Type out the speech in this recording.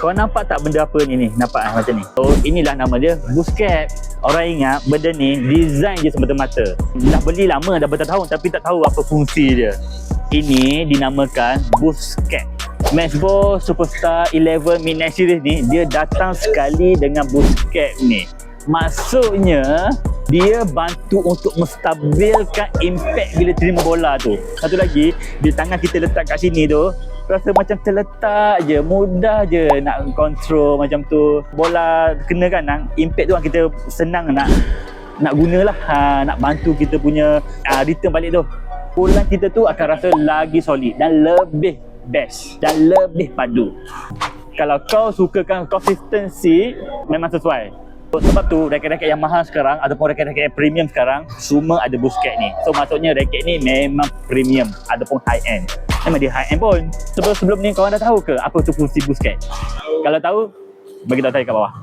Kau nampak tak benda apa ni? Nampak macam ni. So inilah nama dia boost cap. Orang ingat benda ni design je semata-mata. Dah beli lama, dah bertahun tapi tak tahu apa fungsi dia. Ini dinamakan boost cap. Matchbox Superstar 11 Midnight Series ni dia datang sekali dengan boost cap ni. Maksudnya dia bantu untuk menstabilkan impact bila terima bola tu. Satu lagi, bila tangan kita letak kat sini tu, rasa macam terletak je, mudah je nak control macam tu. Bola kena kan, impact tu kan kita senang nak gunalah, nak bantu kita punya return balik tu. Pukulan kita tu akan rasa lagi solid dan lebih best dan lebih padu. Kalau kau sukakan consistency, memang sesuai. Sebab tu raket-raket yang mahal sekarang ataupun raket-raket yang premium sekarang semua ada boost cap ni. So maksudnya raket ni memang premium ataupun high end. Memang dia high end pun. Sebelum ni korang dah tahu ke apa tu fungsi boost cap? Kalau tahu, bagi tahu saya kat bawah.